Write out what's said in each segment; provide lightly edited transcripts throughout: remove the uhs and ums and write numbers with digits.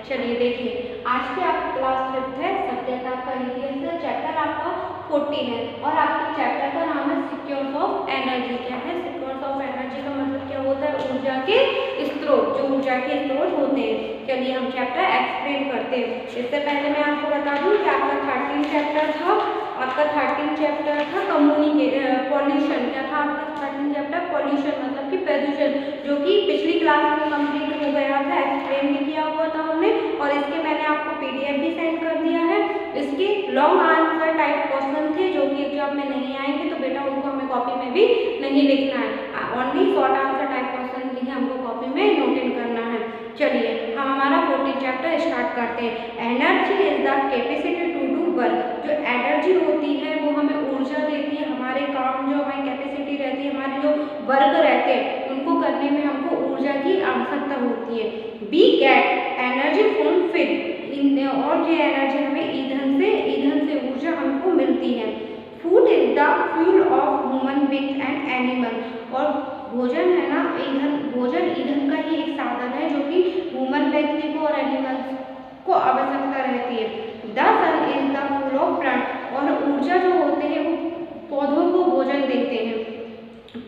चलिए देखिए, आज के आपका क्लास 5th है, सब्जेक्ट आपका ईवीएस है, चैप्टर आपका 14 है और आपके चैप्टर का नाम है सिक्योर्स ऑफ एनर्जी। क्या है सिक्योर्स ऑफ एनर्जी का मतलब क्या होता है? ऊर्जा के स्रोत, जो ऊर्जा के स्रोत होते हैं। चलिए हम चैप्टर एक्सप्लेन करते हैं। इससे पहले मैं आपको बता दूं कि आपका 13 चैप्टर था, आपका 13 चैप्टर था पॉल्यूशन। क्या था आपका 13 चैप्टर? पॉल्यूशन मतलब कि प्रदूषण, जो कि पिछली क्लास में कंप्लीट हो गया था, एक्सप्लेन भी किया हुआ था हमने और इसके मैंने आपको पीडीएफ भी सेंड कर दिया है। इसके लॉन्ग आंसर टाइप क्वेश्चन थे जो कि एग्जाम में नहीं आएंगे, तो बेटा उनको हमें कॉपी में भी नहीं लिखना है, only short answer type question ही हमको कॉपी में नोट इन करना है। चलिए हम हमारा 14 चैप्टर स्टार्ट करते हैं। Energy is the capacity to do work. जो एनर्जी होती है वो हमें ऊर्जा देती है, हमारे काम जो हमारी कैपेसिटी रहती है, हमारे जो वर्क रहते हैं उनको करने में हमको ऊर्जा की आवश्यकता होती है। We get energy from food, और ये एनर्जी हमें ईंधन से ऊर्जा हमको मिलती है। Food is the fuel of human being and animal, और भोजन है ना, भोजन ईंधन का ही एक साधन है जो कि ह्यूमन व्यक्ति को और एनिमल्स को आवश्यकता रहती है। The sun is the fuel of plant, और ऊर्जा जो होते हैं वो पौधों को भोजन देते हैं।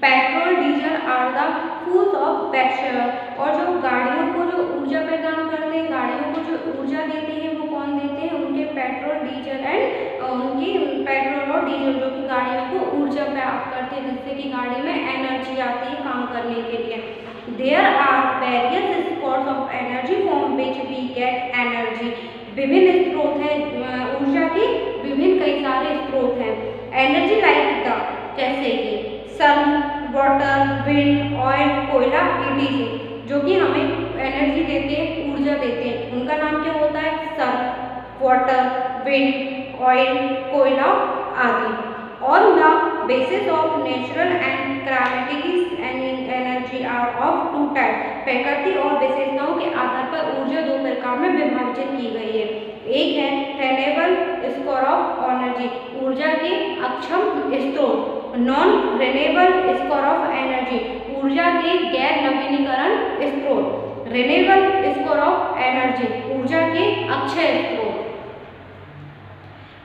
Petrol diesel are the fuels of vehicle, और जो गाड़ियों को जो ऊर्जा प्रदान करते हैं, गाड़ियों को जो ऊर्जा देते हैं वो कौन देते हैं? उनके पेट्रोल डीजल एंड उनकी पेट्रोल और डीजल जो कि गाड़ियों को ऊर्जा प्राप्त करते हैं, जिससे कि गाड़ी में एनर्जी आती है काम करने के लिए। There are various source of energy from which we get energy, विभिन्न स्रोत हैं ऊर्जा के, विभिन्न कई सारे स्रोत हैं। एनर्जी लाइक द, जैसे कि सन, वाटर, विंड, ऑयल, कोयला, ईटीसी, जो कि हमें एनर्जी देते हैं, ऊर्जा देते हैं, उनका नाम क्या होता है? सन, वाटर, विंड, ऑयल, कोयला आदि। On the basis of natural and climatic energy are of two type, प्रकृति और विशेषताओं के आधार पर ऊर्जा दो प्रकार में विभाजित की गई है। एक है रिन्यूएबल सोर्स ऑफ एनर्जी, ऊर्जा के अक्षम स्रोत। Non renewable source of energy, ऊर्जा के गैर नवीनीकरण स्रोत। रिन्यूएबल सोर्स ऑफ एनर्जी, ऊर्जा के अक्षय स्रोत।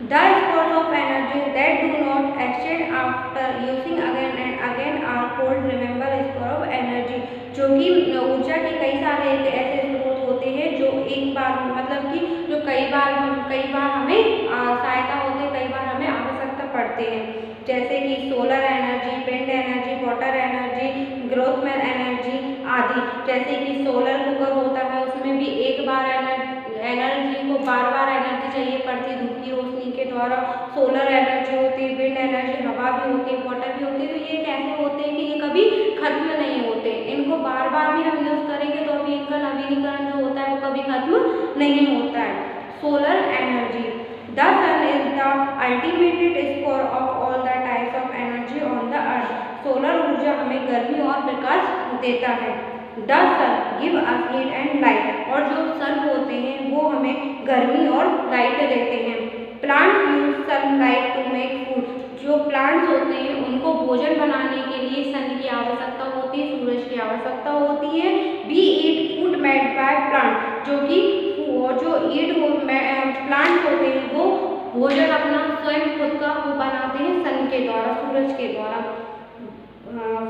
The sources of energy that do not extend after using again and again are called renewable sources of energy, जो कि ऊर्जा के कई सारे ऐसे स्रोत होते हैं जो एक बार मतलब कि जो कई बार हमें सहायता होते हैं, कई बार हमें आवश्यकता पड़ते हैं, जैसे कि solar energy, wind energy, water energy, growth में एनर्जी आदि। जैसे कि सोलर कुकर होता है, उसमें भी एक बार एनर्जी को बार एनर्जी चाहिए पड़ती है धूप की रोशनी के द्वारा। सोलर एनर्जी होती है, विंड एनर्जी हवा भी होती है, वाटर भी होती है। तो ये कैसे होते हैं कि ये कभी खत्म नहीं होते, इनको बार भी हम यूज करेंगे तो अभी इनका नवीनीकरण जो होता है वो कभी खत्म नहीं होता है। Solar energy, the sun is the ultimate source of all the types of energy on the earth, solar ऊर्जा हमें गर्मी और प्रकाश देता है। The sun give us heat and light, और जो सन होते हैं वो हमें गर्मी और लाइट देते हैं। Plant use sunlight to make food, जो प्लांट्स होते हैं उनको भोजन बनाने के लिए सन की आवश्यकता होती है, सूरज की आवश्यकता होती है। We eat food made by plant, जो कि जो प्लांट होते हैं वो भोजन अपना स्वयं खुद का वो बनाते हैं सन के द्वारा, सूरज के द्वारा।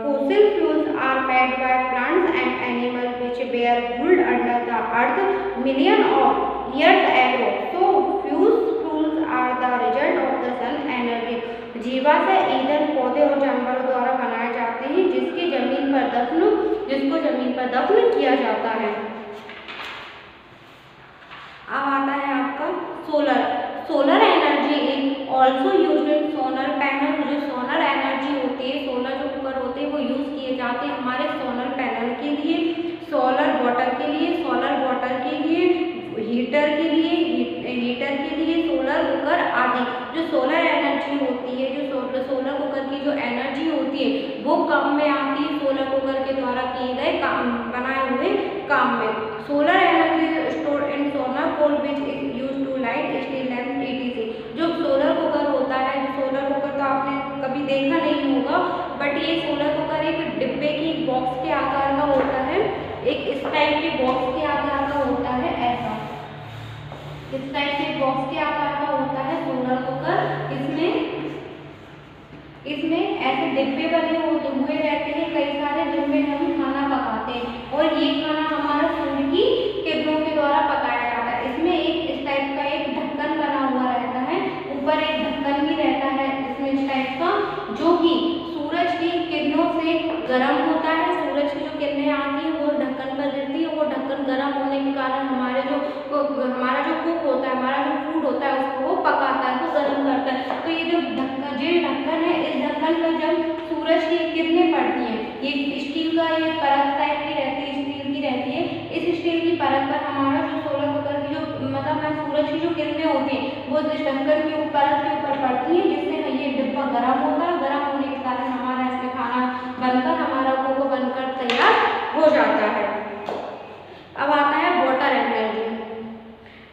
Fossil fuels are made by plants and animals which were pulled under the earth million of years ago. So fuels are the result of the sun energy. जीवाश्म ईंधन पौधे और जानवरों द्वारा बनाए जाते हैं जिसको जमीन पर दफन किया जाता है। अब आता है आपका solar energy is also used in solar panel, जो सोलर एनर्जी होती है, सोलर जो कुकर होते हैं वो यूज किए जाते हैं हमारे सोलर पैनल के लिए, सोलर वाटर के लिए, हीटर के लिए सोलर कुकर आदि। जो सोलर एनर्जी होती है, जो सोलर कुकर की जो एनर्जी होती है वो काम में आती है सोलर कुकर के द्वारा किए गए बनाए हुए काम में। Solar energy stored in solar coal which is used to light steel lamp ETC. जो सोलर कुकर होता है, सोलर कुकर तो आपने कभी देखा नहीं होगा, बट ये सोलर कुकर एक डिब्बे की बॉक्स के आकार का होता है, एक इस टाइप के बॉक्स के आकार का होता है ऐसा। इस टाइप के बॉक्स के आकार का होता है सोलर कुकर। इसमें ऐसे डिब्बे बने हुए रहते हैं कई सारे, जिनमें हम खाना पकाते हैं और ये खाना हमारा सूर्य की किरणों के द्वारा पकाया जाता है। इसमें एक इस टाइप का एक ढक्कन बना हुआ रहता है, ऊपर एक ढक्कन भी रहता है इसमें इस टाइप का, जो कि सूरज की किरणों से गर्म होता है। सूरज की जो किरणें आती हैं वो ढक्कन पर गिरती है, वो ढक्कन गर्म होने के कारण हमारा जो कुक होता है, हमारा जो फूड होता है उसको वो पकाता है, तो गर्म करता है। तो ये जो ढक्कन है, इस ढक्कन पर जब सूरज की किरणें पड़ती हैं, ये स्टील का ये परत टाइप की रहती है, स्टील की रहती है। इस स्टील की परत पर हमारा जो सोलर कुकर की जो सूरज की जो किरणें होती हैं वो इस ढक्कन के परत के ऊपर पड़ती है, जिससे ये डिब्बा गर्म होता है। गर्म होने के कारण हमारा इसमें खाना बनकर हमारा कोको बनकर तैयार हो जाता है। अब आता है water energy.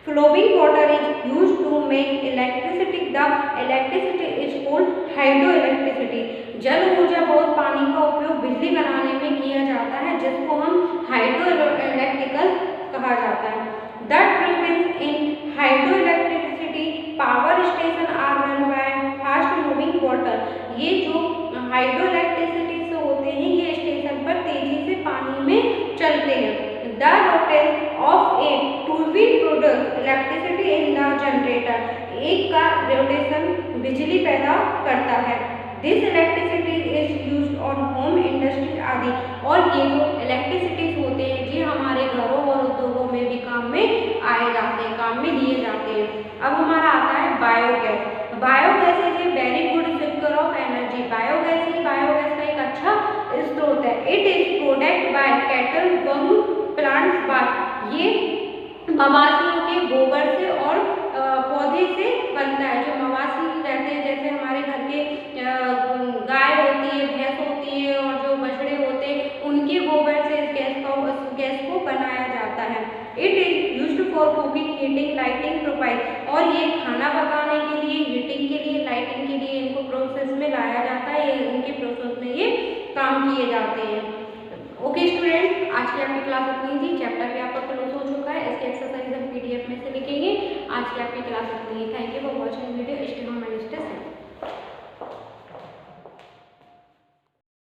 Flowing water is used to make electricity. The electricity is called hydroelectricity. जल ऊर्जा बहुत पानी का उपयोग बिजली बनाने में किया जाता है, जिसको हम हाइड्रोइलेक्ट्रिकल कहा जाता है। The turbines in hydroelectricity power station are run by fast moving water. ये जो हाइड्रोइलेक्ट्रिसिटी से होते हैं, ये स्टेशन पर तेजी से पानी में चलते हैं। The rotation of a turbine produces electricity in the generator. एक का रोटेशन बिजली पैदा करता है। This electricity is used on home industry आदि। और ये जो इलेक्ट्रिसिटीज होते हैं जी हमारे घरों और उद्योगों में भी काम में आए जाते हैं, काम में लिए जाते हैं। अब हमारा आता है biogas. Biogas is a very good source of energy. Biogas का एक अच्छा स्रोत है। It is product by cattle dung plants by. ये मवासियों के गोबर से और पौधे से बनता है। जो मवासी रहते हैं, जैसे हमारे घर के गाय होती है, भैंस होती है और जो बछड़े होते हैं, उनके गोबर से इस गैस को बनाया जाता है। It is used for cooking, heating, lighting provide. और ये खाना पकाने के लिए, हीटिंग के लिए, लाइटिंग के लिए इनको प्रोसेस में लाया जाता है। इनके प्रोसेस में ये काम किए जाते हैं। ओके स्टूडेंट, आज की आपकी क्लास इतनी थी। चैप्टर भी आपका क्लोज हो चुका है। इसके एक्सरसाइज हम PDF में से लिखेंगे। आज की आपकी क्लास